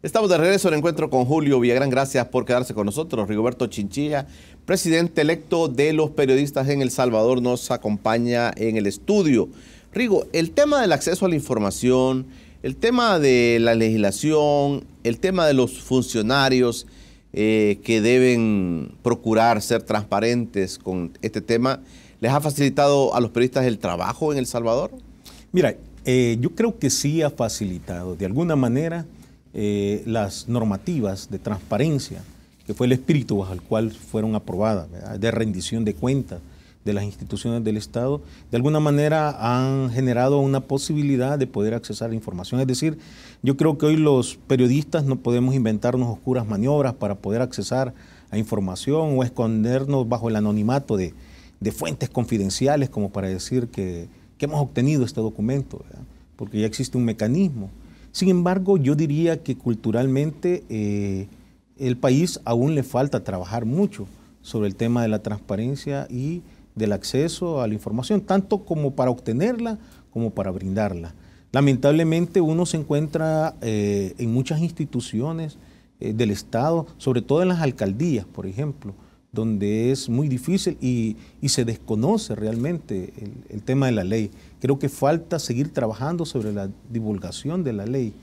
Estamos de regreso al encuentro con Julio Villagrán. Gracias por quedarse con nosotros. Rigoberto Chinchilla, presidente electo de los periodistas en El Salvador, nos acompaña en el estudio. Rigo, el tema del acceso a la información, el tema de la legislación, el tema de los funcionarios que deben procurar ser transparentes con este tema, ¿les ha facilitado a los periodistas el trabajo en El Salvador? Mira, yo creo que sí ha facilitado de alguna manera las normativas de transparencia, que fue el espíritu bajo el cual fueron aprobadas, ¿verdad?, de rendición de cuentas de las instituciones del Estado, de alguna manera han generado una posibilidad de poder accesar a información. Es decir, yo creo que hoy los periodistas no podemos inventarnos oscuras maniobras para poder accesar a información o escondernos bajo el anonimato de fuentes confidenciales como para decir que hemos obtenido este documento, ¿verdad?, porque ya existe un mecanismo. Sin embargo, yo diría que culturalmente el país aún le falta trabajar mucho sobre el tema de la transparencia y del acceso a la información, tanto como para obtenerla como para brindarla. Lamentablemente uno se encuentra en muchas instituciones del Estado, sobre todo en las alcaldías, por ejemplo, donde es muy difícil y se desconoce realmente el tema de la ley. Creo que falta seguir trabajando sobre la divulgación de la ley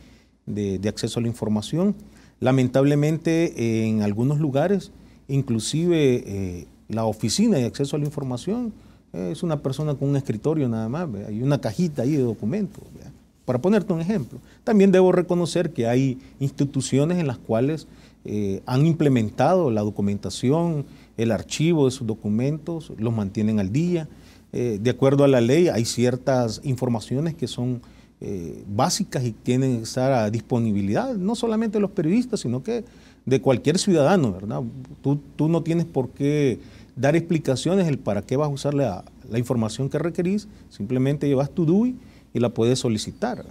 de acceso a la información. Lamentablemente en algunos lugares, inclusive la oficina de acceso a la información es una persona con un escritorio nada más, ¿verdad?, y una cajita ahí de documentos, ¿verdad?, para ponerte un ejemplo. También debo reconocer que hay instituciones en las cuales han implementado la documentación, el archivo de sus documentos, los mantienen al día. De acuerdo a la ley hay ciertas informaciones que son básicas y tienen que estar a disponibilidad, no solamente de los periodistas, sino que de cualquier ciudadano, ¿verdad? Tú no tienes por qué dar explicaciones el para qué vas a usar la información que requerís, simplemente llevas tu DUI y la puedes solicitar.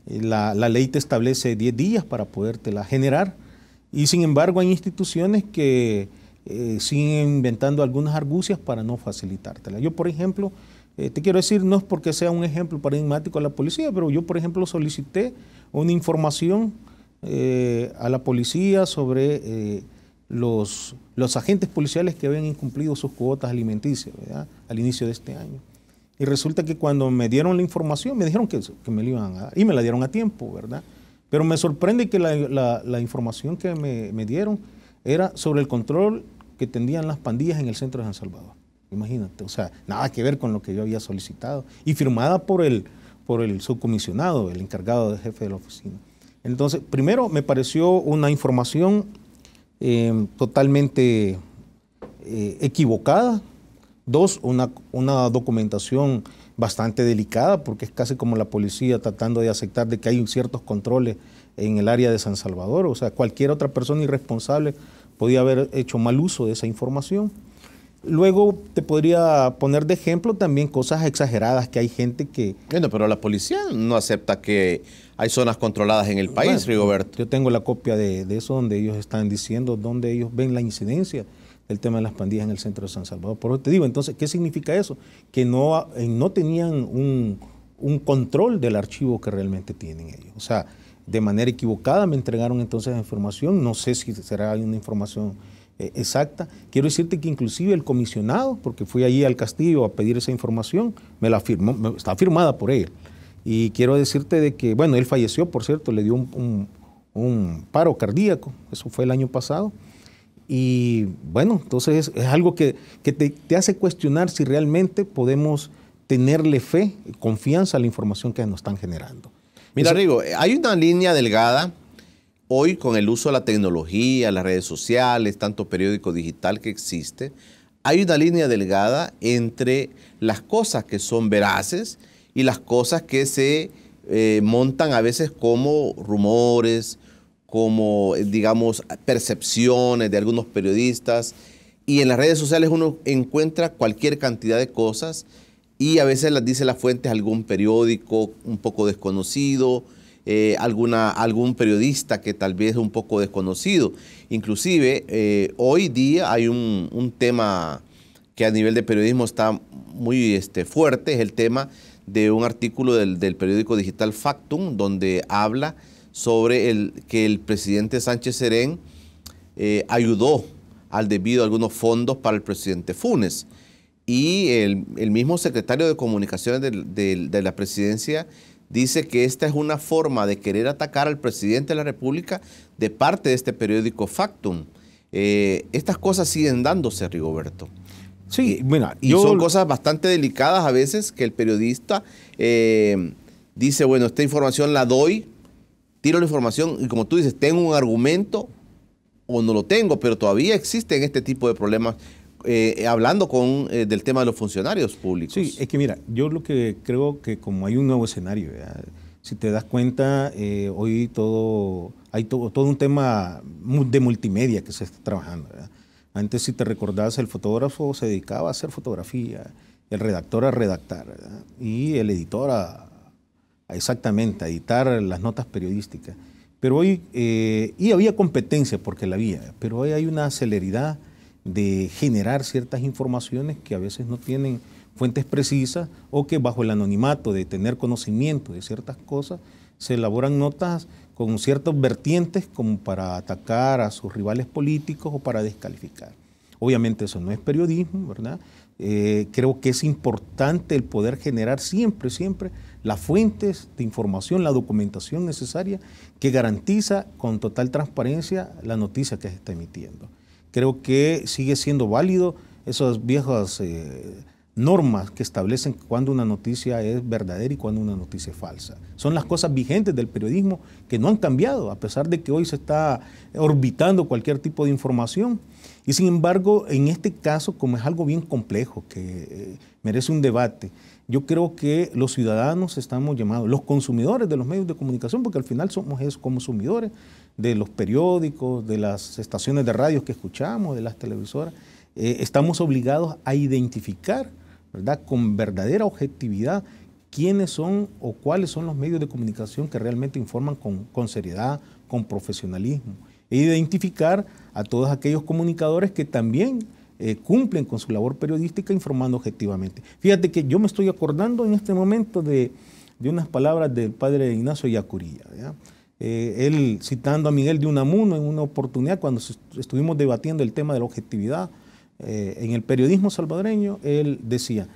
La ley te establece 10 días para podértela generar y sin embargo hay instituciones que siguen inventando algunas argucias para no facilitártela. Yo, por ejemplo, te quiero decir, no es porque sea un ejemplo paradigmático a la policía, pero yo, por ejemplo, solicité una información a la policía sobre los agentes policiales que habían incumplido sus cuotas alimenticias, ¿verdad?, al inicio de este año. Y resulta que cuando me dieron la información, me dijeron que me la iban a dar y me la dieron a tiempo, ¿verdad? Pero me sorprende que la información que me dieron era sobre el control que tendrían las pandillas en el centro de San Salvador. Imagínate, o sea, nada que ver con lo que yo había solicitado y firmada por el subcomisionado, el encargado de jefe de la oficina. Entonces, primero me pareció una información totalmente equivocada. Dos, una documentación bastante delicada, porque es casi como la policía tratando de aceptar de que hay ciertos controles en el área de San Salvador. O sea, cualquier otra persona irresponsable podía haber hecho mal uso de esa información. Luego te podría poner de ejemplo también cosas exageradas que hay gente que... Bueno, pero la policía no acepta que hay zonas controladas en el país, bueno, Rigoberto. Yo tengo la copia de eso donde ellos están diciendo, donde ellos ven la incidencia del tema de las pandillas en el centro de San Salvador. Por eso te digo, entonces, ¿qué significa eso? Que no tenían un control del archivo que realmente tienen ellos. O sea, de manera equivocada me entregaron entonces la información, no sé si será una información exacta. Quiero decirte que inclusive el comisionado, porque fui allí al Castillo a pedir esa información, me la firmó, está firmada por él. Y quiero decirte de que, bueno, él falleció, por cierto, le dio un paro cardíaco, eso fue el año pasado. Y bueno, entonces es algo que te hace cuestionar si realmente podemos tenerle fe, confianza a la información que nos están generando. Mira, Rigo, hay una línea delgada hoy con el uso de la tecnología, las redes sociales, tanto periódico digital que existe. Hay una línea delgada entre las cosas que son veraces y las cosas que se montan a veces como rumores, como, digamos, percepciones de algunos periodistas. Y en las redes sociales uno encuentra cualquier cantidad de cosas y a veces las dice las fuentes algún periódico un poco desconocido, algún periodista que tal vez es un poco desconocido. Inclusive, hoy día hay un tema que a nivel de periodismo está muy fuerte, es el tema de un artículo del periódico digital Factum, donde habla sobre que el presidente Sánchez Serén ayudó al desvío de algunos fondos para el presidente Funes. Y el mismo secretario de Comunicaciones de la presidencia dice que esta es una forma de querer atacar al presidente de la República de parte de este periódico Factum. Estas cosas siguen dándose, Rigoberto. Sí, mira, y son cosas bastante delicadas a veces que el periodista dice, bueno, esta información la doy, tiro la información y como tú dices, tengo un argumento o no lo tengo, pero todavía existen este tipo de problemas hablando del tema de los funcionarios públicos. Sí, es que mira, yo lo que creo que como hay un nuevo escenario, ¿verdad? Si te das cuenta, hoy hay todo un tema de multimedia que se está trabajando, ¿verdad? Antes, si te recordás, el fotógrafo se dedicaba a hacer fotografía, el redactor a redactar, ¿verdad? Y el editor exactamente a editar las notas periodísticas. Pero hoy, y había competencia porque la había, pero hoy hay una celeridad de generar ciertas informaciones que a veces no tienen fuentes precisas o que bajo el anonimato de tener conocimiento de ciertas cosas se elaboran notas con ciertos vertientes como para atacar a sus rivales políticos o para descalificar. Obviamente eso no es periodismo, ¿verdad? Creo que es importante el poder generar siempre las fuentes de información, la documentación necesaria que garantiza con total transparencia la noticia que se está emitiendo. Creo que sigue siendo válido esas viejas normas que establecen cuándo una noticia es verdadera y cuándo una noticia es falsa. Son las cosas vigentes del periodismo que no han cambiado, a pesar de que hoy se está orbitando cualquier tipo de información. Y sin embargo, en este caso, como es algo bien complejo, que merece un debate, yo creo que los ciudadanos estamos llamados, los consumidores de los medios de comunicación, porque al final somos esos consumidores de los periódicos, de las estaciones de radio que escuchamos, de las televisoras, estamos obligados a identificar, ¿verdad?, con verdadera objetividad quiénes son o cuáles son los medios de comunicación que realmente informan con seriedad, con profesionalismo, e identificar a todos aquellos comunicadores que también cumplen con su labor periodística informando objetivamente. Fíjate que yo me estoy acordando en este momento de unas palabras del padre Ignacio Yacurilla, ¿ya? Él citando a Miguel de Unamuno en una oportunidad cuando estuvimos debatiendo el tema de la objetividad en el periodismo salvadoreño, él decía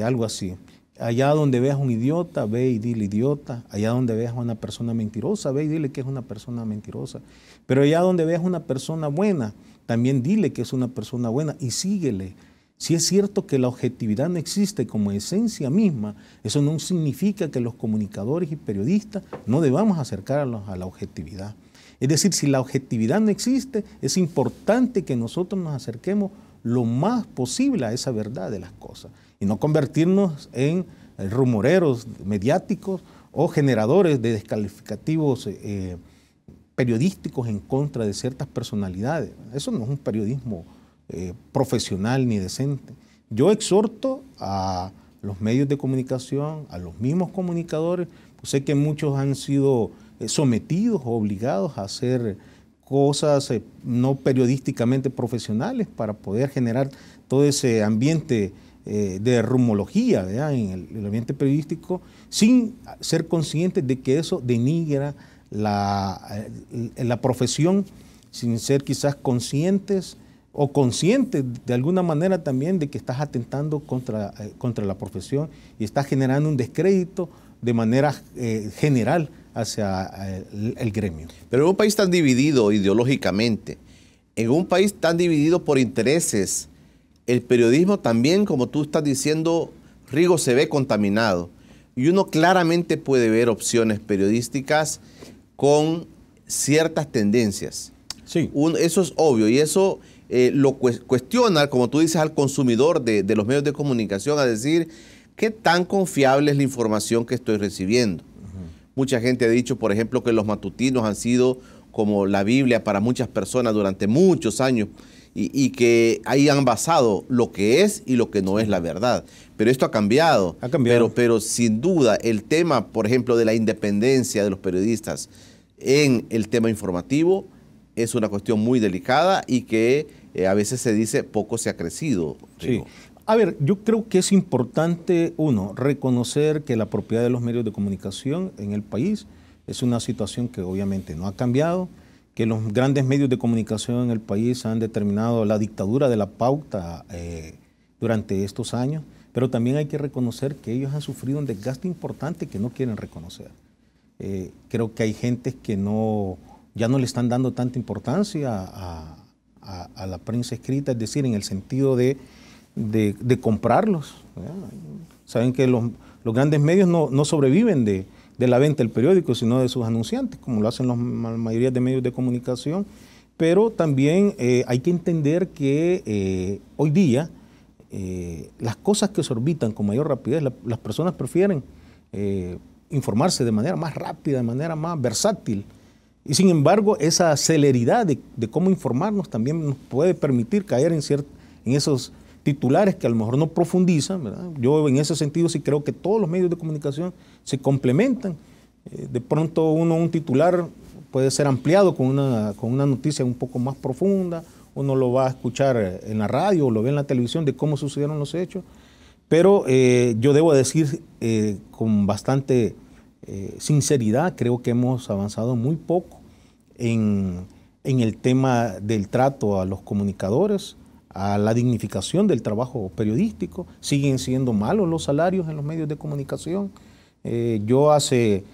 algo así: allá donde veas un idiota, ve y dile idiota; allá donde veas a una persona mentirosa, ve y dile que es una persona mentirosa; pero allá donde veas una persona buena, también dile que es una persona buena y síguele. Si es cierto que la objetividad no existe como esencia misma, eso no significa que los comunicadores y periodistas no debamos acercarnos a la objetividad. Es decir, si la objetividad no existe, es importante que nosotros nos acerquemos lo más posible a esa verdad de las cosas y no convertirnos en rumoreros mediáticos o generadores de descalificativos periodísticos en contra de ciertas personalidades. Eso no es un periodismo profesional ni decente. Yo exhorto a los medios de comunicación, a los mismos comunicadores, pues sé que muchos han sido sometidos o obligados a hacer cosas no periodísticamente profesionales para poder generar todo ese ambiente de rumología, ¿verdad?, en el ambiente periodístico, sin ser conscientes de que eso denigra la profesión, sin ser quizás conscientes o conscientes de alguna manera también de que estás atentando contra la profesión y estás generando un descrédito de manera general hacia el gremio. Pero en un país tan dividido ideológicamente, en un país tan dividido por intereses, el periodismo también, como tú estás diciendo, Rigo, se ve contaminado. Y uno claramente puede ver opciones periodísticas con ciertas tendencias. Sí. Eso es obvio y eso lo cuestiona, como tú dices, al consumidor de los medios de comunicación, a decir qué tan confiable es la información que estoy recibiendo. Mucha gente ha dicho, por ejemplo, que los matutinos han sido como la Biblia para muchas personas durante muchos años y que ahí han basado lo que es y lo que no es la verdad. Pero esto ha cambiado. Ha cambiado. Pero sin duda el tema, por ejemplo, de la independencia de los periodistas en el tema informativo es una cuestión muy delicada y que a veces se dice poco se ha crecido. Sí. A ver, yo creo que es importante, uno, reconocer que la propiedad de los medios de comunicación en el país es una situación que obviamente no ha cambiado, que los grandes medios de comunicación en el país han determinado la dictadura de la pauta durante estos años, pero también hay que reconocer que ellos han sufrido un desgaste importante que no quieren reconocer. Creo que hay gente que ya no le están dando tanta importancia a la prensa escrita, es decir, en el sentido de comprarlos, ¿verdad? Saben que los grandes medios no sobreviven de la venta del periódico, sino de sus anunciantes, como lo hacen la mayoría de medios de comunicación. Pero también hay que entender que hoy día las cosas que se orbitan con mayor rapidez, las personas prefieren informarse de manera más rápida, de manera más versátil. Y sin embargo, esa celeridad de cómo informarnos también nos puede permitir caer en esos titulares que a lo mejor no profundizan, ¿verdad? Yo en ese sentido sí creo que todos los medios de comunicación se complementan. De pronto un titular puede ser ampliado con una noticia un poco más profunda, uno lo va a escuchar en la radio o lo ve en la televisión de cómo sucedieron los hechos, pero yo debo decir con bastante sinceridad, creo que hemos avanzado muy poco en el tema del trato a los comunicadores, a la dignificación del trabajo periodístico. Siguen siendo malos los salarios en los medios de comunicación. Yo hace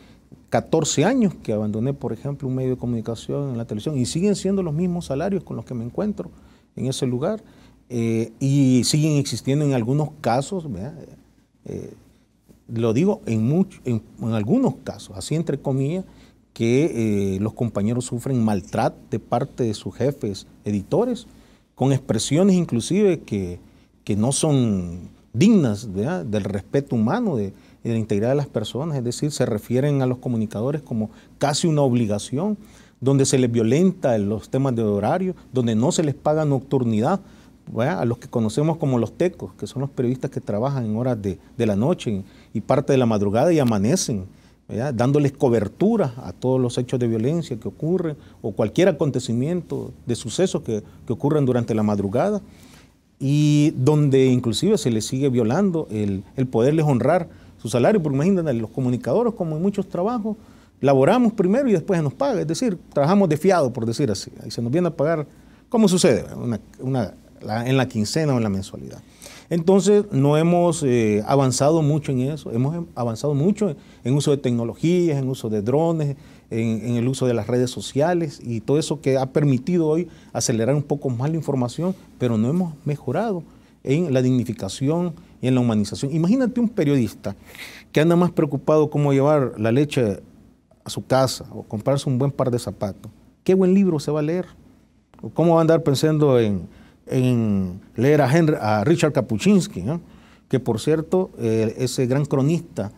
14 años que abandoné, por ejemplo, un medio de comunicación en la televisión y siguen siendo los mismos salarios con los que me encuentro en ese lugar y siguen existiendo en algunos casos, lo digo en algunos casos, así entre comillas, que los compañeros sufren maltrato de parte de sus jefes editores, con expresiones inclusive que no son dignas, ¿verdad?, del respeto humano, de la integridad de las personas, es decir, se refieren a los comunicadores como casi una obligación, donde se les violenta los temas de horario, donde no se les paga nocturnidad, ¿verdad?, a los que conocemos como los tecos, que son los periodistas que trabajan en horas de la noche y parte de la madrugada y amanecen, ¿verdad?, dándoles cobertura a todos los hechos de violencia que ocurren o cualquier acontecimiento de sucesos que ocurren durante la madrugada, y donde inclusive se les sigue violando el poderles honrar su salario, porque imagínate, los comunicadores, como en muchos trabajos, laboramos primero y después se nos paga, es decir, trabajamos de fiado, por decir así, y se nos viene a pagar, ¿cómo sucede? En la quincena o en la mensualidad. Entonces, no hemos avanzado mucho en eso, hemos avanzado mucho en uso de tecnologías, en uso de drones, en el uso de las redes sociales y todo eso que ha permitido hoy acelerar un poco más la información, pero no hemos mejorado en la dignificación y en la humanización. Imagínate un periodista que anda más preocupado cómo llevar la leche a su casa o comprarse un buen par de zapatos. ¿Qué buen libro se va a leer? ¿O cómo va a andar pensando en leer a Richard Kapuscinski, ¿no?, que por cierto, ese gran cronista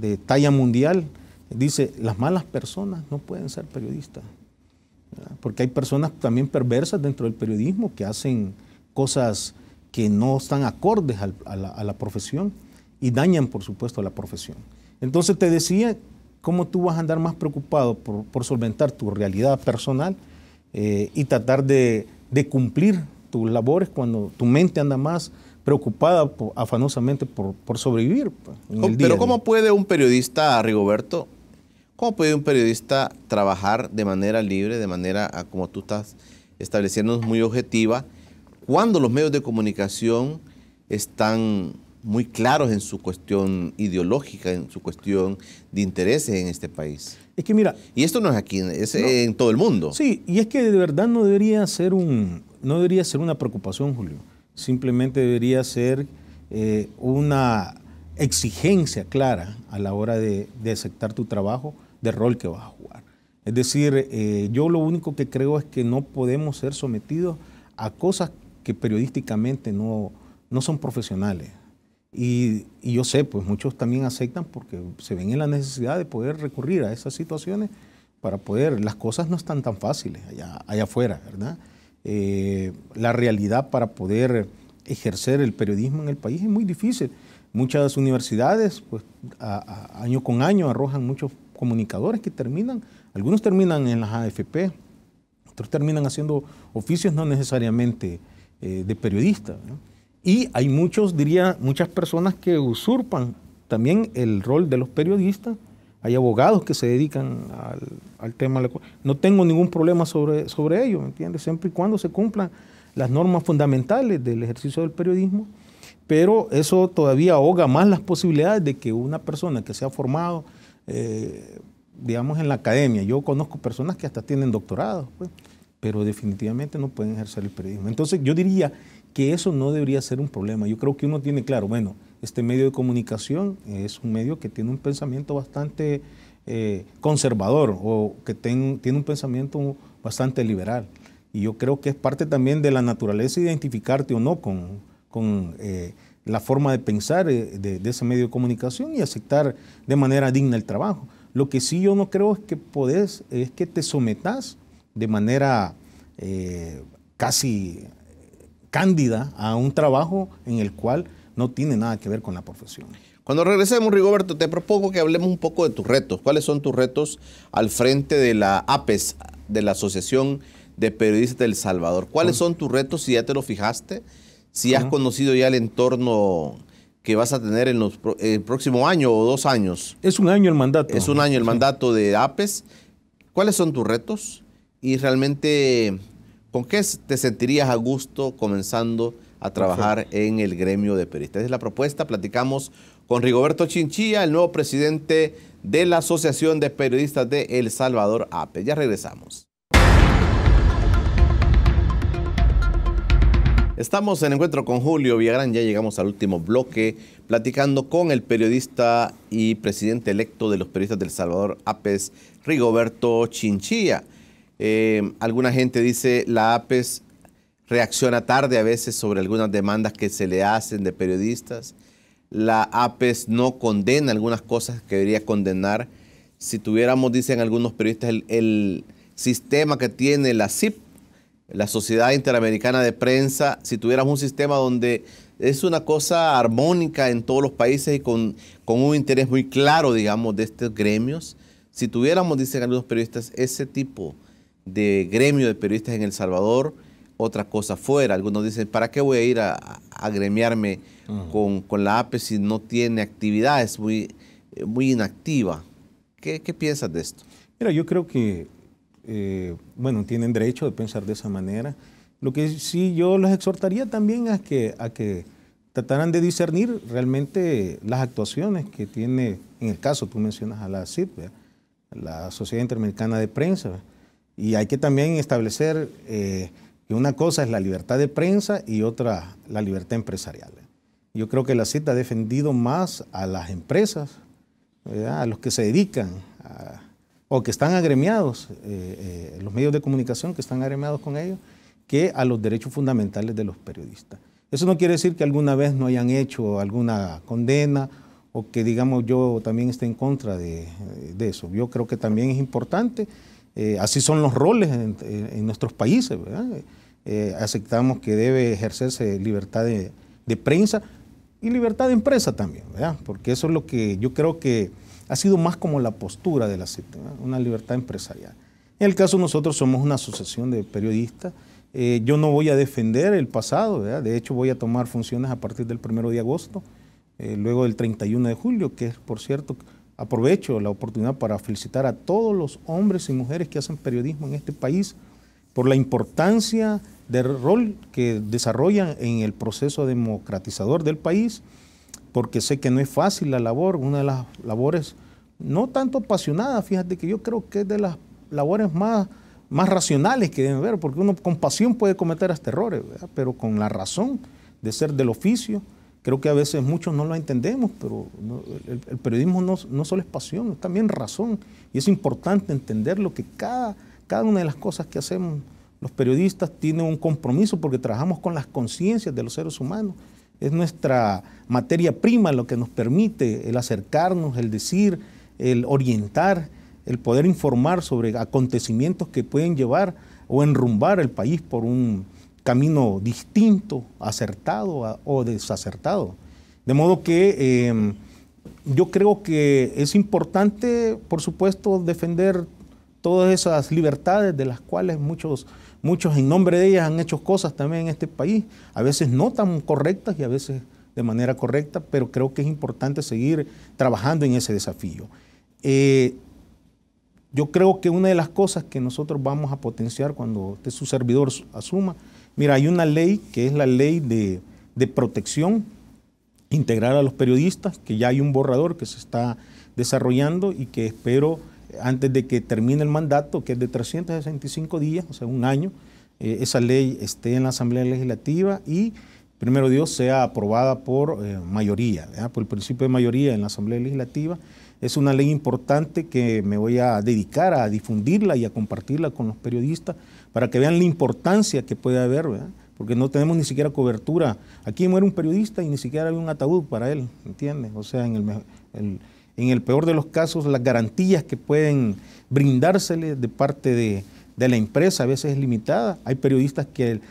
de talla mundial, dice, las malas personas no pueden ser periodistas, ¿verdad?, porque hay personas también perversas dentro del periodismo que hacen cosas que no están acordes a la profesión y dañan, por supuesto, a la profesión. Entonces te decía, ¿cómo tú vas a andar más preocupado por solventar tu realidad personal y tratar de cumplir tus labores cuando tu mente anda más preocupada afanosamente por sobrevivir, pues, en el día a día? ¿Cómo puede un periodista, Rigoberto, cómo puede un periodista trabajar de manera libre, de manera, como tú estás estableciendo, muy objetiva, cuando los medios de comunicación están muy claros en su cuestión ideológica, en su cuestión de intereses en este país? Es que mira... Y esto no es aquí, es en todo el mundo. Sí, y es que de verdad no debería ser una preocupación, Julio. Simplemente debería ser una exigencia clara a la hora de aceptar tu trabajo, del rol que vas a jugar. Es decir, yo lo único que creo es que no podemos ser sometidos a cosas que periodísticamente no son profesionales. Y yo sé, pues muchos también aceptan porque se ven en la necesidad de poder recurrir a esas situaciones para poder, las cosas no están tan fáciles allá afuera, ¿verdad? La realidad para poder ejercer el periodismo en el país es muy difícil. Muchas universidades, pues año con año arrojan muchos comunicadores que algunos terminan en las AFP, otros terminan haciendo oficios no necesariamente de periodista, ¿no? Y hay muchas personas que usurpan también el rol de los periodistas hay abogados que se dedican al tema. No tengo ningún problema sobre ello, ¿me entiendes? Siempre y cuando se cumplan las normas fundamentales del ejercicio del periodismo, pero eso todavía ahoga más las posibilidades de que una persona que se ha formado, digamos, en la academia, yo conozco personas que hasta tienen doctorados, pues, pero definitivamente no pueden ejercer el periodismo. Entonces yo diría que eso no debería ser un problema. Yo creo que uno tiene claro, bueno, este medio de comunicación es un medio que tiene un pensamiento bastante conservador o que tiene un pensamiento bastante liberal. Y yo creo que es parte también de la naturaleza identificarte o no con la forma de pensar de ese medio de comunicación y aceptar de manera digna el trabajo. Lo que sí yo no creo es que te sometas de manera casi cándida a un trabajo en el cual no tiene nada que ver con la profesión. Cuando regresemos, Rigoberto, te propongo que hablemos un poco de tus retos. ¿Cuáles son tus retos al frente de la APES, de la Asociación de Periodistas de El Salvador? ¿Cuáles son tus retos, si ya te lo fijaste? Si has conocido ya el entorno que vas a tener en el próximo año o 2 años. Es un año el mandato. Es un año el mandato de APES. ¿Cuáles son tus retos? Y realmente, ¿con qué te sentirías a gusto comenzando a trabajar en el gremio de periodistas? Esa es la propuesta. Platicamos con Rigoberto Chinchilla, el nuevo presidente de la Asociación de Periodistas de El Salvador, APES. Ya regresamos. Estamos en Encuentro con Julio Villagrán, ya llegamos al último bloque, platicando con el periodista y presidente electo de los periodistas de El Salvador, APES, Rigoberto Chinchilla. Alguna gente dice la APES reacciona tarde a veces sobre algunas demandas que se le hacen de periodistas. La APES no condena algunas cosas que debería condenar. Si tuviéramos, dicen algunos periodistas, el sistema que tiene la SIP, la Sociedad Interamericana de Prensa, si tuviéramos un sistema donde es una cosa armónica en todos los países y con un interés muy claro, digamos, de estos gremios, si tuviéramos, dicen algunos periodistas, ese tipo de gremio de periodistas en El Salvador, otra cosa fuera. Algunos dicen, ¿para qué voy a ir a gremiarme con la APES si no tiene actividades, muy inactiva? ¿Qué piensas de esto? Mira, yo creo que bueno, tienen derecho de pensar de esa manera. Lo que sí yo los exhortaría también a que trataran de discernir realmente las actuaciones que tiene, en el caso tú mencionas a la CIP, la Sociedad Interamericana de Prensa, y hay que también establecer que una cosa es la libertad de prensa y otra la libertad empresarial. Yo creo que la CIP ha defendido más a las empresas, ¿verdad?, a los que se dedican o que están agremiados, los medios de comunicación que están agremiados con ellos, que a los derechos fundamentales de los periodistas. Eso no quiere decir que alguna vez no hayan hecho alguna condena o que, digamos, yo también esté en contra de eso. Yo creo que también es importante, así son los roles en nuestros países, ¿verdad? Aceptamos que debe ejercerse libertad de prensa y libertad de empresa también, ¿verdad? Porque eso es lo que yo creo que ha sido más como la postura de la CIP, una libertad empresarial. En el caso nosotros somos una asociación de periodistas. Yo no voy a defender el pasado, ¿verdad? De hecho voy a tomar funciones a partir del 1 de agosto, luego del 31 de julio, que es, por cierto, aprovecho la oportunidad para felicitar a todos los hombres y mujeres que hacen periodismo en este país por la importancia del rol que desarrollan en el proceso democratizador del país, porque sé que no es fácil la labor, una de las labores no tanto apasionadas, fíjate que yo creo que es de las labores más racionales que deben haber, porque uno con pasión puede cometer hasta errores, ¿verdad? Pero con la razón de ser del oficio, creo que a veces muchos no lo entendemos, pero el periodismo no solo es pasión, es también razón, y es importante entender lo que cada una de las cosas que hacemos los periodistas tiene un compromiso, porque trabajamos con las conciencias de los seres humanos. Es nuestra materia prima lo que nos permite el acercarnos, el decir, el orientar, el poder informar sobre acontecimientos que pueden llevar o enrumbar el país por un camino distinto, acertado o desacertado. De modo que yo creo que es importante, por supuesto, defender todas esas libertades de las cuales muchos en nombre de ellas han hecho cosas también en este país, a veces no tan correctas y a veces de manera correcta, pero creo que es importante seguir trabajando en ese desafío. Yo creo que una de las cosas que nosotros vamos a potenciar cuando su servidor asuma, mira, hay una ley que es la ley de protección integral a los periodistas, que ya hay un borrador que se está desarrollando y que espero antes de que termine el mandato, que es de 365 días, o sea, un año, esa ley esté en la Asamblea Legislativa y, primero Dios, sea aprobada por mayoría, ¿verdad? Por el principio de mayoría en la Asamblea Legislativa. Es una ley importante que me voy a dedicar a difundirla y a compartirla con los periodistas para que vean la importancia que puede haber, ¿verdad? Porque no tenemos ni siquiera cobertura. Aquí muere un periodista y ni siquiera hay un ataúd para él, ¿entiendes? O sea, en el peor de los casos, las garantías que pueden brindársele de parte de la empresa a veces es limitada. Hay periodistas que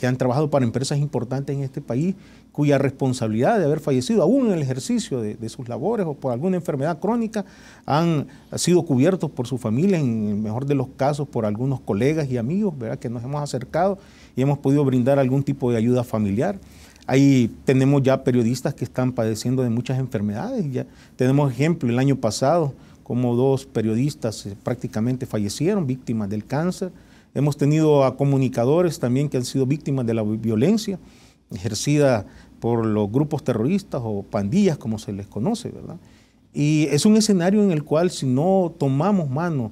han trabajado para empresas importantes en este país cuya responsabilidad de haber fallecido, aún en el ejercicio de sus labores o por alguna enfermedad crónica, han sido cubiertos por su familia, en el mejor de los casos por algunos colegas y amigos, ¿verdad?, que nos hemos acercado y hemos podido brindar algún tipo de ayuda familiar. Ahí tenemos ya periodistas que están padeciendo de muchas enfermedades. Ya tenemos ejemplo el año pasado, como 2 periodistas prácticamente fallecieron, víctimas del cáncer. Hemos tenido a comunicadores también que han sido víctimas de la violencia ejercida por los grupos terroristas o pandillas, como se les conoce, ¿verdad? Y es un escenario en el cual, si no tomamos mano,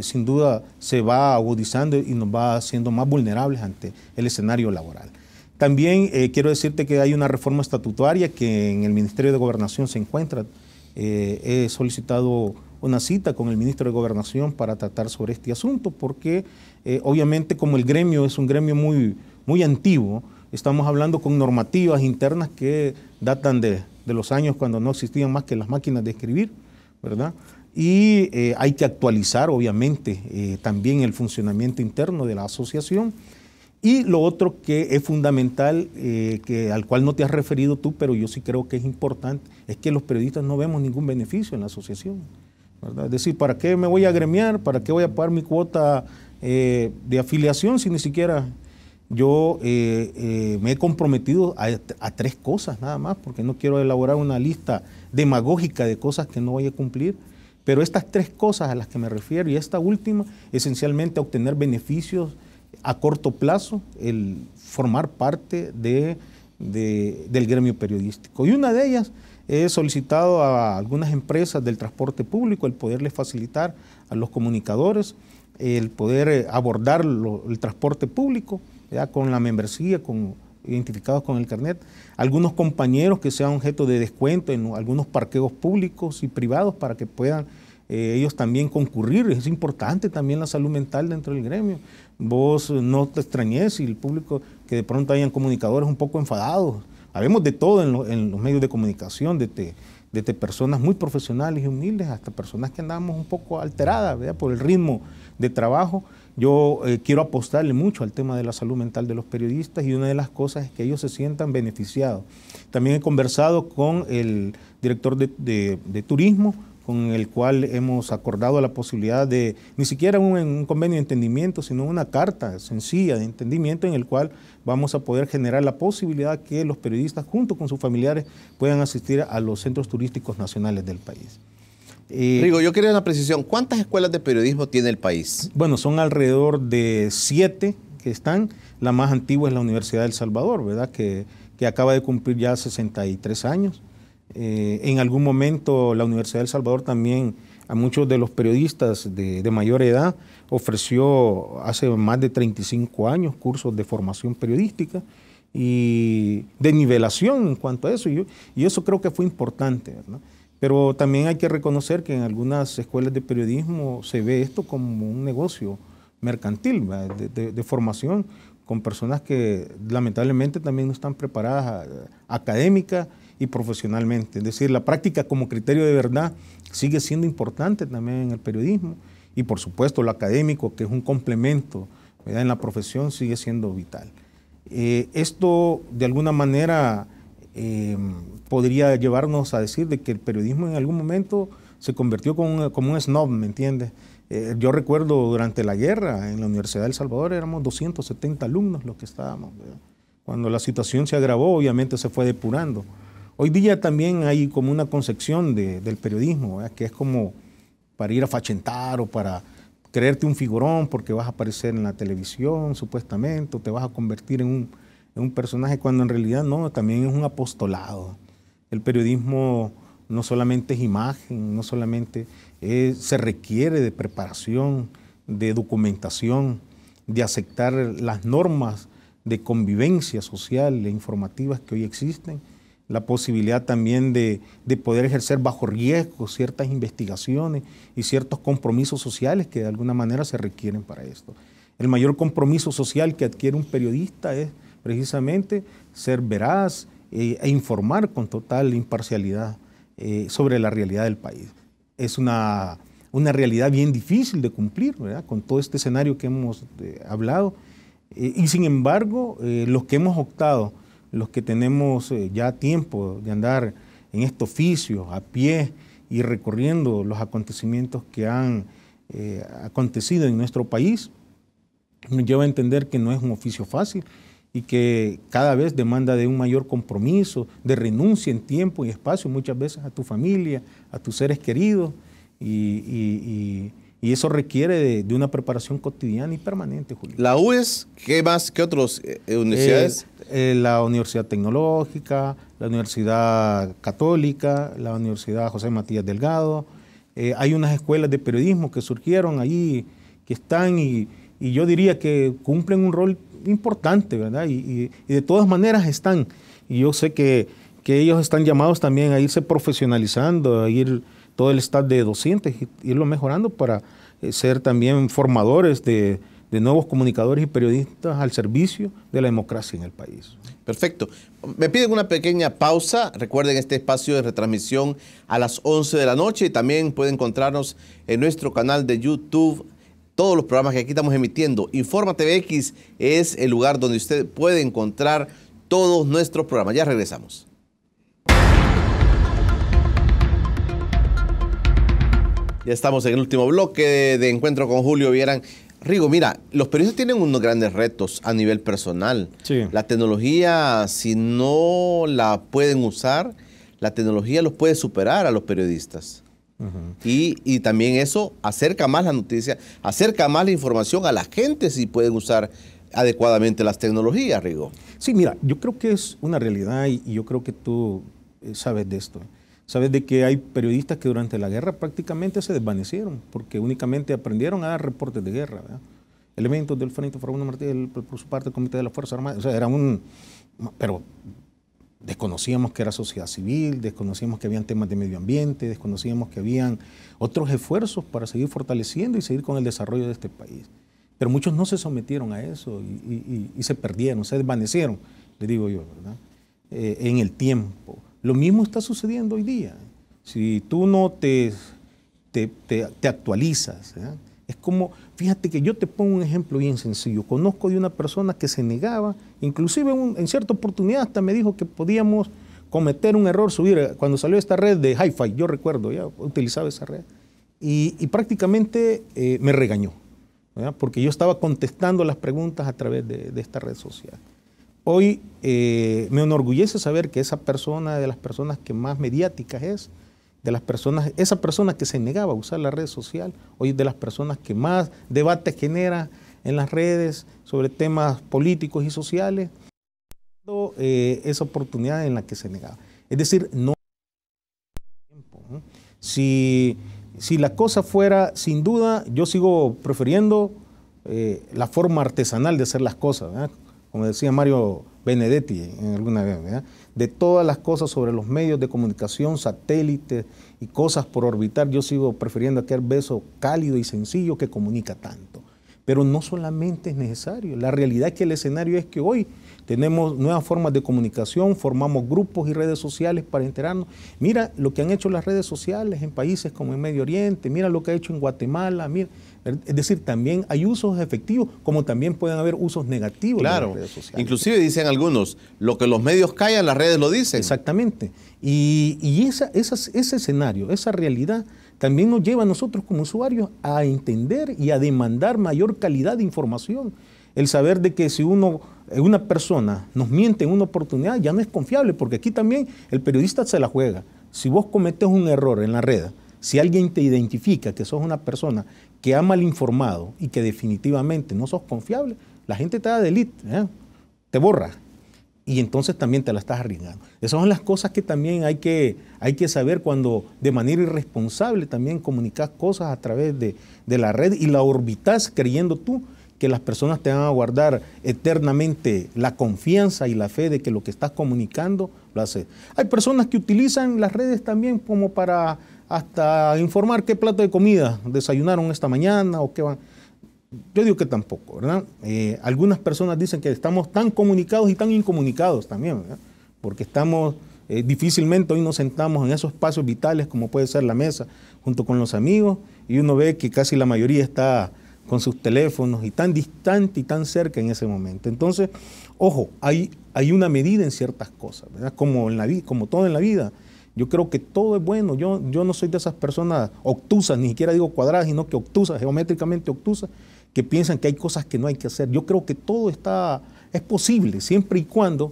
sin duda se va agudizando y nos va haciendo más vulnerables ante el escenario laboral. También quiero decirte que hay una reforma estatutaria que en el Ministerio de Gobernación se encuentra. He solicitado una cita con el ministro de Gobernación para tratar sobre este asunto, porque obviamente como el gremio es un gremio muy antiguo, estamos hablando con normativas internas que datan de los años cuando no existían más que las máquinas de escribir, ¿verdad? Y hay que actualizar obviamente también el funcionamiento interno de la asociación. Y lo otro que es fundamental, al cual no te has referido tú, pero yo sí creo que es importante, es que los periodistas no vemos ningún beneficio en la asociación, ¿verdad? Es decir, ¿para qué me voy a agremiar? ¿Para qué voy a pagar mi cuota de afiliación si ni siquiera yo me he comprometido a 3 cosas nada más? Porque no quiero elaborar una lista demagógica de cosas que no voy a cumplir. Pero estas 3 cosas a las que me refiero y esta última, esencialmente obtener beneficios a corto plazo, el formar parte del gremio periodístico. Y una de ellas, he solicitado a algunas empresas del transporte público el poderles facilitar a los comunicadores el poder abordar el transporte público, ya con la membresía, identificados con el carnet. Algunos compañeros que sean objeto de descuento en algunos parqueos públicos y privados para que puedan ellos también concurrir. Es importante también la salud mental dentro del gremio. Vos no te extrañes si el público, que de pronto hayan comunicadores un poco enfadados. Habemos de todo en los medios de comunicación, desde personas muy profesionales y humildes hasta personas que andamos un poco alteradas, ¿verdad?, por el ritmo de trabajo. Yo quiero apostarle mucho al tema de la salud mental de los periodistas y una de las cosas es que ellos se sientan beneficiados. También he conversado con el director de turismo, con el cual hemos acordado la posibilidad de, ni siquiera un convenio de entendimiento, sino una carta sencilla de entendimiento en el cual vamos a poder generar la posibilidad que los periodistas junto con sus familiares puedan asistir a los centros turísticos nacionales del país. Rigo, yo quería una precisión. ¿Cuántas escuelas de periodismo tiene el país? Bueno, son alrededor de 7 que están. La más antigua es la Universidad de El Salvador, ¿verdad?, que acaba de cumplir ya 63 años. En algún momento la Universidad de El Salvador también a muchos de los periodistas de mayor edad ofreció hace más de 35 años cursos de formación periodística y de nivelación en cuanto a eso. Y eso creo que fue importante, ¿verdad? Pero también hay que reconocer que en algunas escuelas de periodismo se ve esto como un negocio mercantil, de formación, con personas que lamentablemente también no están preparadas académica y profesionalmente. Es decir, la práctica como criterio de verdad sigue siendo importante también en el periodismo y por supuesto lo académico, que es un complemento, ¿verdad?, en la profesión, sigue siendo vital. Esto de alguna manera podría llevarnos a decir de que el periodismo en algún momento se convirtió como un snob, ¿me entiendes? Yo recuerdo durante la guerra en la Universidad de El Salvador éramos 270 alumnos los que estábamos, ¿verdad? Cuando la situación se agravó, obviamente se fue depurando. Hoy día también hay como una concepción del periodismo, ¿verdad? Que es como para ir a fachentar o para creerte un figurón porque vas a aparecer en la televisión supuestamente o te vas a convertir en un personaje, cuando en realidad no, también es un apostolado. El periodismo no solamente es imagen, no solamente se requiere de preparación, de documentación, de aceptar las normas de convivencia social e informativas que hoy existen, la posibilidad también de poder ejercer bajo riesgo ciertas investigaciones y ciertos compromisos sociales que de alguna manera se requieren para esto. El mayor compromiso social que adquiere un periodista es precisamente ser veraz e informar con total imparcialidad sobre la realidad del país. Es una realidad bien difícil de cumplir, ¿verdad? Con todo este escenario que hemos hablado. Y sin embargo, los que hemos optado, los que tenemos ya tiempo de andar en este oficio, a pie y recorriendo los acontecimientos que han acontecido en nuestro país, nos lleva a entender que no es un oficio fácil y que cada vez demanda de un mayor compromiso, de renuncia en tiempo y espacio, muchas veces a tu familia, a tus seres queridos, y eso requiere de una preparación cotidiana y permanente, Julio. ¿La UES? ¿Qué más? ¿Qué otras universidades? La Universidad Tecnológica, la Universidad Católica, la Universidad José Matías Delgado. Hay unas escuelas de periodismo que surgieron ahí, que están y yo diría que cumplen un rol importante, ¿verdad? Y de todas maneras están. Y yo sé que ellos están llamados también a irse profesionalizando, a ir todo el staff de docentes, irlo mejorando para ser también formadores de nuevos comunicadores y periodistas al servicio de la democracia en el país. Perfecto. Me piden una pequeña pausa. Recuerden este espacio de retransmisión a las 11 de la noche y también pueden encontrarnos en nuestro canal de YouTube. Todos los programas que aquí estamos emitiendo. Informa TVX es el lugar donde usted puede encontrar todos nuestros programas. Ya regresamos. Ya estamos en el último bloque de Encuentro con Julio Vieran. Rigo, mira, los periodistas tienen unos grandes retos a nivel personal. Sí. La tecnología, si no la pueden usar, la tecnología los puede superar a los periodistas. Y también eso acerca más la noticia, acerca más la información a la gente si pueden usar adecuadamente las tecnologías, Rigo. Sí, mira, yo creo que es una realidad y yo creo que tú sabes de esto. Sabes de que hay periodistas que durante la guerra prácticamente se desvanecieron porque únicamente aprendieron a dar reportes de guerra, ¿verdad? Elementos del Frente Farabundo Martí, por su parte el Comité de las Fuerzas Armadas, o sea, era pero desconocíamos que era sociedad civil, desconocíamos que habían temas de medio ambiente, desconocíamos que habían otros esfuerzos para seguir fortaleciendo y seguir con el desarrollo de este país. Pero muchos no se sometieron a eso y se perdieron, se desvanecieron, le digo yo, ¿verdad? En el tiempo. Lo mismo está sucediendo hoy día. Si tú no te actualizas, ¿verdad? Es como, fíjate que yo te pongo un ejemplo bien sencillo. Conozco de una persona que se negaba, inclusive en cierta oportunidad hasta me dijo que podíamos cometer un error, subir, cuando salió esta red de Hi-Fi, yo recuerdo, ya utilizaba esa red, y prácticamente me regañó, ¿verdad? Porque yo estaba contestando las preguntas a través de esta red social. Hoy me enorgullece saber que esa persona, de las personas que más mediáticas es, de las personas, esa persona que se negaba a usar la red social, hoy es de las personas que más debate genera en las redes sobre temas políticos y sociales, esa oportunidad en la que se negaba. Es decir, no tiempo, ¿no? Si la cosa fuera, sin duda, yo sigo prefiriendo la forma artesanal de hacer las cosas, ¿verdad? Como decía Mario Benedetti en alguna vez, ¿verdad? De todas las cosas sobre los medios de comunicación, satélites y cosas por orbitar, yo sigo prefiriendo aquel beso cálido y sencillo que comunica tanto. Pero no solamente es necesario, la realidad es que el escenario es que hoy tenemos nuevas formas de comunicación, formamos grupos y redes sociales para enterarnos. Mira lo que han hecho las redes sociales en países como en Medio Oriente, mira lo que ha hecho en Guatemala, mira. Es decir, también hay usos efectivos, como también pueden haber usos negativos, claro, de las redes sociales. Inclusive dicen algunos, lo que los medios callan, las redes lo dicen. Exactamente. Y ese escenario, esa realidad, también nos lleva a nosotros como usuarios a entender y a demandar mayor calidad de información. el saber de que si una persona nos miente en una oportunidad, ya no es confiable, porque aquí también el periodista se la juega. Si vos cometés un error en la red, si alguien te identifica que sos una persona que ha mal informado y que definitivamente no sos confiable, la gente te da delete, te borra. Y entonces también te la estás arriesgando. Esas son las cosas que también hay que saber cuando de manera irresponsable también comunicas cosas a través de la red y la orbitas creyendo tú que las personas te van a guardar eternamente la confianza y la fe de que lo que estás comunicando lo hace. Hay personas que utilizan las redes también como para hasta informar qué plato de comida desayunaron esta mañana o qué van. Yo digo que tampoco, ¿verdad? Algunas personas dicen que estamos tan comunicados y tan incomunicados también, ¿verdad? Porque estamos, difícilmente hoy nos sentamos en esos espacios vitales como puede ser la mesa junto con los amigos y uno ve que casi la mayoría está con sus teléfonos y tan distante y tan cerca en ese momento. Entonces, ojo, hay una medida en ciertas cosas, ¿verdad? Como todo en la vida. Yo creo que todo es bueno. Yo no soy de esas personas obtusas, ni siquiera digo cuadradas, sino que obtusas, geométricamente obtusas, que piensan que hay cosas que no hay que hacer. Yo creo que todo es posible, siempre y cuando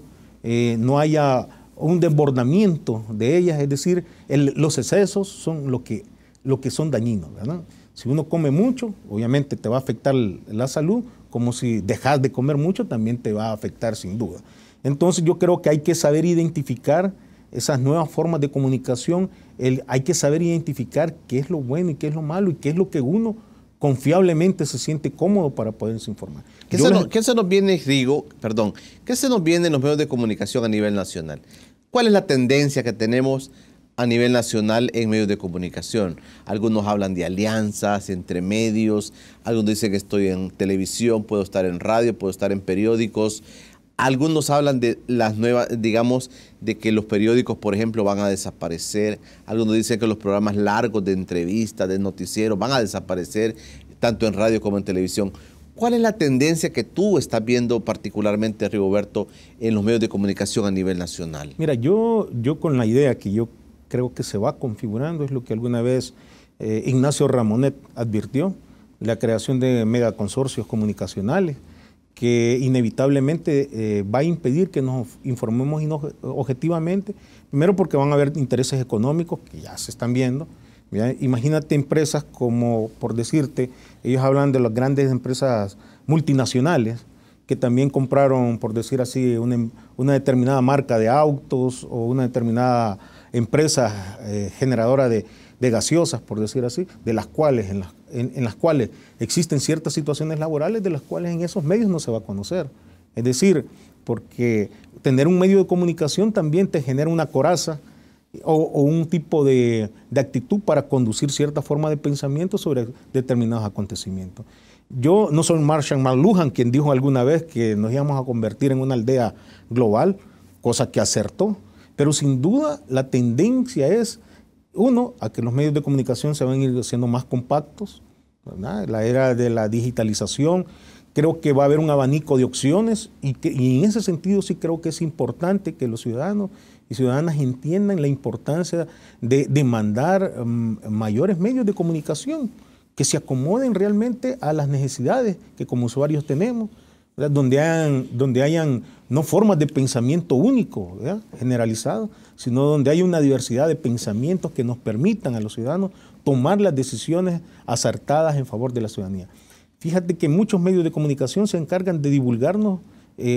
no haya un desbordamiento de ellas, es decir, los excesos son lo que son dañinos, ¿verdad? Si uno come mucho, obviamente te va a afectar la salud, como si dejas de comer mucho, también te va a afectar sin duda. Entonces yo creo que hay que saber identificar esas nuevas formas de comunicación, hay que saber identificar qué es lo bueno y qué es lo malo y qué es lo que uno confiablemente se siente cómodo para poderse informar. ¿Qué se nos viene, Rigo? Perdón, ¿qué se nos viene en los medios de comunicación a nivel nacional? ¿Cuál es la tendencia que tenemos a nivel nacional en medios de comunicación? Algunos hablan de alianzas entre medios, algunos dicen que estoy en televisión, puedo estar en radio, puedo estar en periódicos. Algunos hablan de las nuevas, digamos, de que los periódicos, por ejemplo, van a desaparecer. Algunos dicen que los programas largos de entrevistas, de noticieros, van a desaparecer tanto en radio como en televisión. ¿Cuál es la tendencia que tú estás viendo particularmente, Rigoberto, en los medios de comunicación a nivel nacional? Mira, yo con la idea que yo creo que se va configurando es lo que alguna vez Ignacio Ramonet advirtió, la creación de megaconsorcios comunicacionales, que inevitablemente va a impedir que nos informemos objetivamente, primero porque van a haber intereses económicos que ya se están viendo. ¿Ya? Imagínate empresas como, por decirte, ellos hablan de las grandes empresas multinacionales que también compraron, por decir así, una determinada marca de autos o una determinada empresa generadora de gaseosas, por decir así, de las cuales, en las cuales existen ciertas situaciones laborales de las cuales en esos medios no se va a conocer. Es decir, porque tener un medio de comunicación también te genera una coraza o un tipo de actitud para conducir cierta forma de pensamiento sobre determinados acontecimientos. Yo no soy Marshall McLuhan, quien dijo alguna vez que nos íbamos a convertir en una aldea global, cosa que acertó, pero sin duda la tendencia es, uno, a que los medios de comunicación se van a ir siendo más compactos, ¿verdad? La era de la digitalización, creo que va a haber un abanico de opciones y en ese sentido sí creo que es importante que los ciudadanos y ciudadanas entiendan la importancia de demandar mayores medios de comunicación que se acomoden realmente a las necesidades que como usuarios tenemos, ¿verdad? Donde hayan no formas de pensamiento único, ¿verdad? Generalizado, sino donde haya una diversidad de pensamientos que nos permitan a los ciudadanos tomar las decisiones acertadas en favor de la ciudadanía. Fíjate que muchos medios de comunicación se encargan de divulgarnos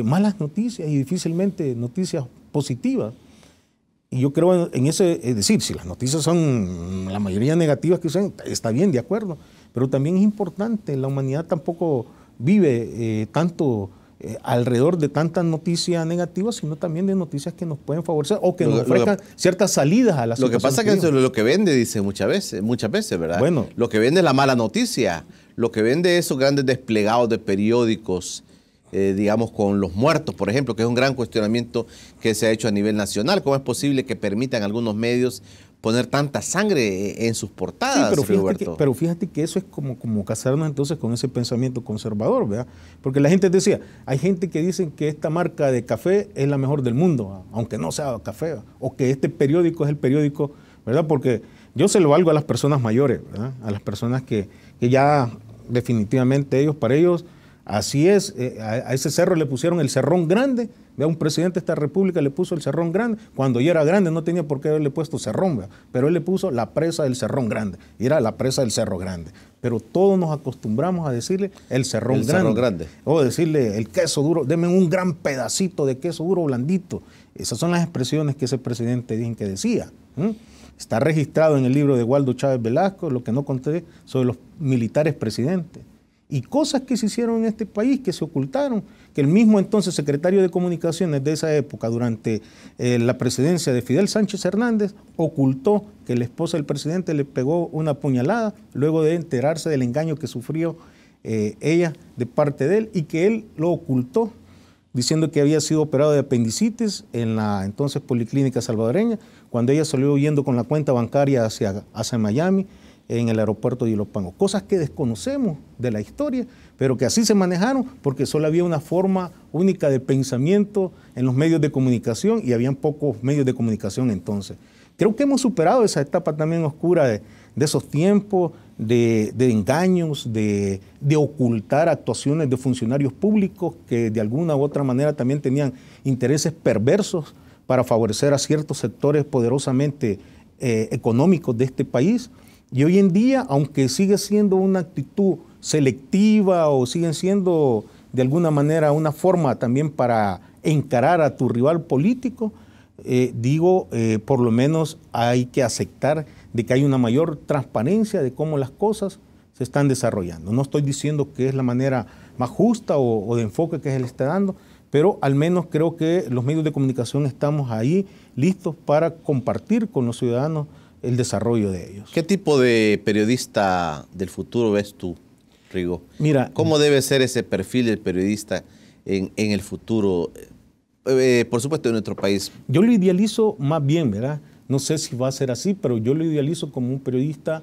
malas noticias y difícilmente noticias positivas. Y yo creo en ese, es decir, si las noticias son la mayoría negativas que sean, está bien, de acuerdo, pero también es importante, la humanidad tampoco vive tanto alrededor de tantas noticias negativas, sino también de noticias que nos pueden favorecer o que nos ofrezcan ciertas salidas a la situación. Lo que pasa es que eso es lo que vende, dice muchas veces, ¿verdad? Bueno, lo que vende es la mala noticia, lo que vende esos grandes desplegados de periódicos, digamos, con los muertos, por ejemplo, que es un gran cuestionamiento que se ha hecho a nivel nacional. ¿Cómo es posible que permitan algunos medios poner tanta sangre en sus portadas, sí, pero fíjate que eso es como casarnos entonces con ese pensamiento conservador, ¿verdad? Porque la gente decía, hay gente que dice que esta marca de café es la mejor del mundo, aunque no sea café, o que este periódico es el periódico, ¿verdad? Porque yo se lo valgo a las personas mayores, ¿verdad? A las personas que ya definitivamente para ellos, Así es, a ese cerro le pusieron el Cerrón Grande. Vea, un presidente de esta república le puso el Cerrón Grande. Cuando ya era grande no tenía por qué haberle puesto Cerrón, ¿verdad? Pero él le puso la presa del Cerrón Grande. Y era la presa del Cerro Grande. Pero todos nos acostumbramos a decirle el Cerrón Grande. O decirle el queso duro, denme un gran pedacito de queso duro blandito. Esas son las expresiones que ese presidente dijo que decía. Está registrado en el libro de Waldo Chávez Velasco, lo que no conté sobre los militares presidentes. Y cosas que se hicieron en este país, que se ocultaron, que el mismo entonces secretario de Comunicaciones de esa época, durante la presidencia de Fidel Sánchez Hernández, ocultó que la esposa del presidente le pegó una puñalada luego de enterarse del engaño que sufrió ella de parte de él, y que él lo ocultó, diciendo que había sido operado de apendicitis en la entonces Policlínica Salvadoreña, cuando ella salió huyendo con la cuenta bancaria hacia Miami, en el aeropuerto de Ilopango. Cosas que desconocemos de la historia, pero que así se manejaron porque solo había una forma única de pensamiento en los medios de comunicación y habían pocos medios de comunicación entonces. Creo que hemos superado esa etapa también oscura de esos tiempos, de engaños, de ocultar actuaciones de funcionarios públicos que de alguna u otra manera también tenían intereses perversos para favorecer a ciertos sectores poderosamente económicos de este país. Y hoy en día, aunque sigue siendo una actitud selectiva o siguen siendo de alguna manera una forma también para encarar a tu rival político, por lo menos hay que aceptar de que hay una mayor transparencia de cómo las cosas se están desarrollando. No estoy diciendo que es la manera más justa o de enfoque que se le está dando, pero al menos creo que los medios de comunicación estamos ahí listos para compartir con los ciudadanos el desarrollo de ellos. ¿Qué tipo de periodista del futuro ves tú, Rigo? Mira, ¿cómo debe ser ese perfil del periodista en el futuro, por supuesto, en nuestro país? Yo lo idealizo más bien, ¿verdad? No sé si va a ser así, pero yo lo idealizo como un periodista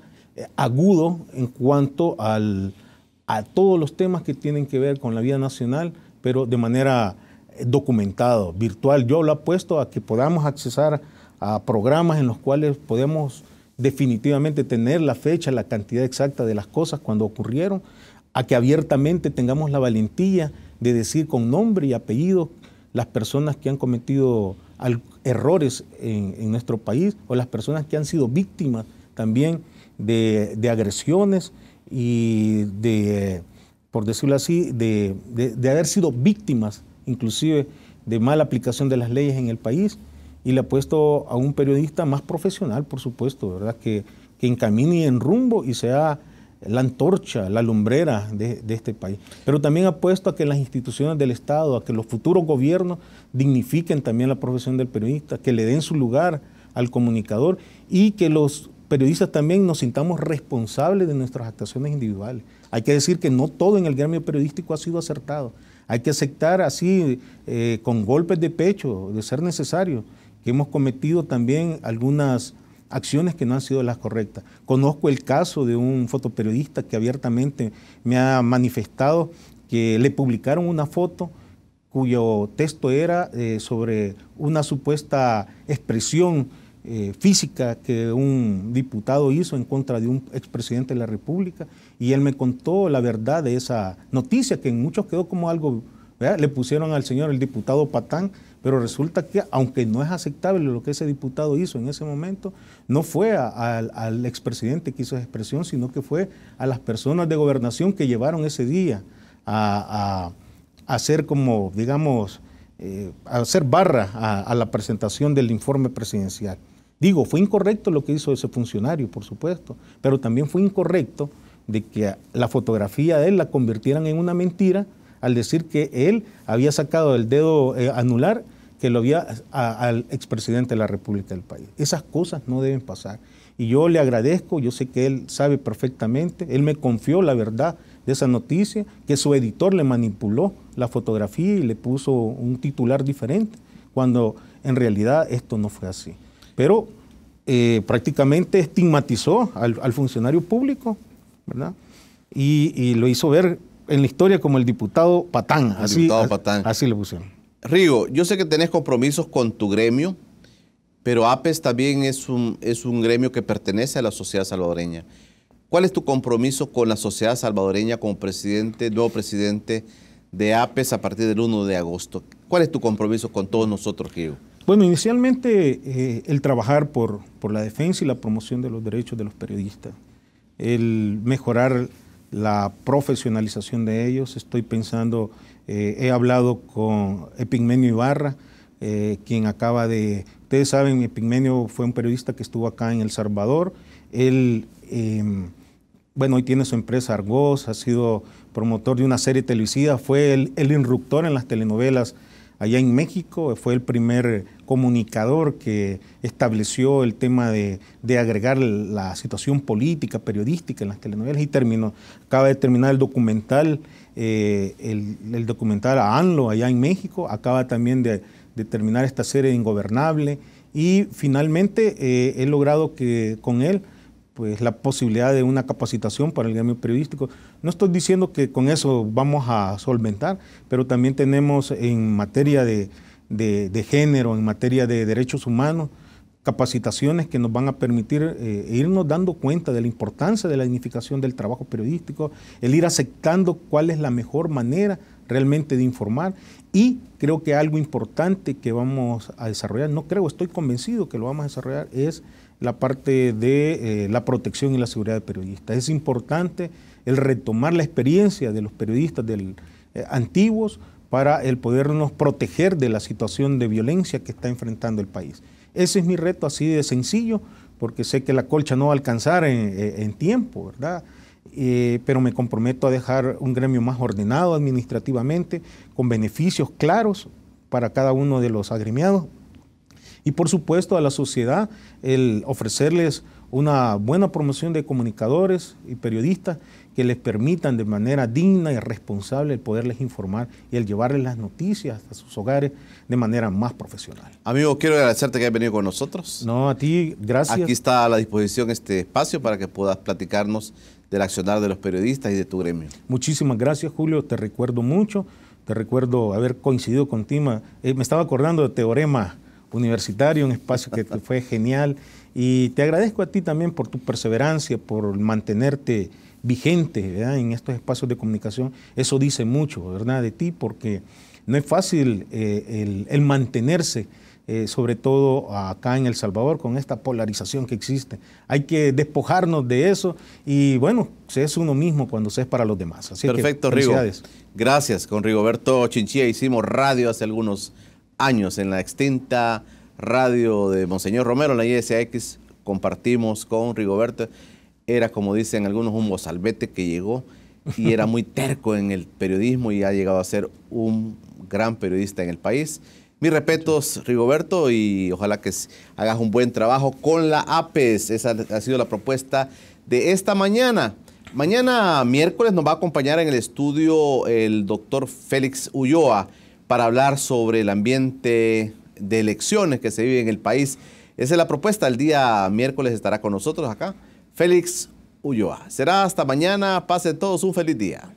agudo en cuanto a todos los temas que tienen que ver con la vida nacional, pero de manera documentada, virtual. Yo lo apuesto a que podamos accesar a programas en los cuales podemos definitivamente tener la fecha, la cantidad exacta de las cosas cuando ocurrieron, a que abiertamente tengamos la valentía de decir con nombre y apellido las personas que han cometido errores en nuestro país o las personas que han sido víctimas también de agresiones y por decirlo así, de haber sido víctimas inclusive de mala aplicación de las leyes en el país. Y le apuesto a un periodista más profesional, por supuesto, ¿verdad? Que encamine en rumbo y sea la antorcha, la lumbrera de este país. Pero también apuesto a que las instituciones del Estado, a que los futuros gobiernos dignifiquen también la profesión del periodista, que le den su lugar al comunicador y que los periodistas también nos sintamos responsables de nuestras actuaciones individuales. Hay que decir que no todo en el gremio periodístico ha sido acertado. Hay que aceptar así, con golpes de pecho, de ser necesario, que hemos cometido también algunas acciones que no han sido las correctas. Conozco el caso de un fotoperiodista que abiertamente me ha manifestado que le publicaron una foto cuyo texto era sobre una supuesta expresión física que un diputado hizo en contra de un expresidente de la República, y él me contó la verdad de esa noticia, que en muchos quedó como algo, ¿verdad? Le pusieron al señor el diputado patán, pero resulta que, aunque no es aceptable lo que ese diputado hizo en ese momento, no fue al expresidente que hizo esa expresión, sino que fue a las personas de gobernación que llevaron ese día a hacer como, digamos, a hacer barra a la presentación del informe presidencial. Digo, fue incorrecto lo que hizo ese funcionario, por supuesto, pero también fue incorrecto de que la fotografía de él la convirtieran en una mentira al decir que él había sacado el dedo anular que lo había al expresidente de la República del país. Esas cosas no deben pasar. Y yo le agradezco, yo sé que él sabe perfectamente, él me confió la verdad de esa noticia, que su editor le manipuló la fotografía y le puso un titular diferente, cuando en realidad esto no fue así. Pero prácticamente estigmatizó al funcionario público, ¿verdad? Y lo hizo ver en la historia como el diputado patán. Así le pusieron. Rigo, yo sé que tenés compromisos con tu gremio, pero APES también es un gremio que pertenece a la sociedad salvadoreña. ¿Cuál es tu compromiso con la sociedad salvadoreña como nuevo presidente de APES a partir del 1 de agosto? ¿Cuál es tu compromiso con todos nosotros, Rigo? Bueno, inicialmente el trabajar por la defensa y la promoción de los derechos de los periodistas, el mejorar la profesionalización de ellos. Estoy pensando, he hablado con Epigmenio Ibarra, quien acaba de... Ustedes saben, Epigmenio fue un periodista que estuvo acá en El Salvador. Él, bueno, hoy tiene su empresa Argos, ha sido promotor de una serie televisiva, fue el instructor en las telenovelas allá en México, fue el primer comunicador que estableció el tema de agregar la situación política, periodística en las telenovelas y acaba de terminar el documental a ANLO allá en México, acaba también de terminar esta serie de Ingobernable y finalmente he logrado que con él pues la posibilidad de una capacitación para el gremio periodístico. No estoy diciendo que con eso vamos a solventar, pero también tenemos en materia de género, en materia de derechos humanos, capacitaciones que nos van a permitir irnos dando cuenta de la importancia de la dignificación del trabajo periodístico, el ir aceptando cuál es la mejor manera realmente de informar y creo que algo importante que vamos a desarrollar, estoy convencido que lo vamos a desarrollar, es la parte de la protección y la seguridad de periodistas. Es importante el retomar la experiencia de los periodistas antiguos para el podernos proteger de la situación de violencia que está enfrentando el país. Ese es mi reto así de sencillo, porque sé que la colcha no va a alcanzar en tiempo, ¿verdad? Pero me comprometo a dejar un gremio más ordenado administrativamente, con beneficios claros para cada uno de los agremiados. Y por supuesto a la sociedad el ofrecerles una buena promoción de comunicadores y periodistas que les permitan de manera digna y responsable el poderles informar y el llevarles las noticias a sus hogares de manera más profesional. Amigo, quiero agradecerte que hayas venido con nosotros. No, a ti, gracias. Aquí está a la disposición este espacio para que puedas platicarnos del accionar de los periodistas y de tu gremio. Muchísimas gracias, Julio, te recuerdo mucho, te recuerdo haber coincidido contigo. Me estaba acordando de Teorema Universitario, un espacio que fue genial, y te agradezco a ti también por tu perseverancia, por mantenerte vigente, ¿verdad?, en estos espacios de comunicación. Eso dice mucho, ¿verdad?, de ti, porque no es fácil el mantenerse, sobre todo acá en El Salvador, con esta polarización que existe. Hay que despojarnos de eso y, bueno, se es uno mismo cuando se es para los demás. Así perfecto, que, Rigo. Gracias. Con Rigoberto Chinchilla hicimos radio hace algunos años en la extinta radio de Monseñor Romero, en la ISX, compartimos con Rigoberto. Era, como dicen algunos, un mozalbete que llegó y era muy terco en el periodismo y ha llegado a ser un gran periodista en el país. Mis respetos, Rigoberto, y ojalá que hagas un buen trabajo con la APES. Esa ha sido la propuesta de esta mañana. Mañana, miércoles, nos va a acompañar en el estudio el doctor Félix Ulloa para hablar sobre el ambiente de elecciones que se vive en el país. Esa es la propuesta. El día miércoles estará con nosotros acá Félix Ulloa. Será hasta mañana. Pasen todos un feliz día.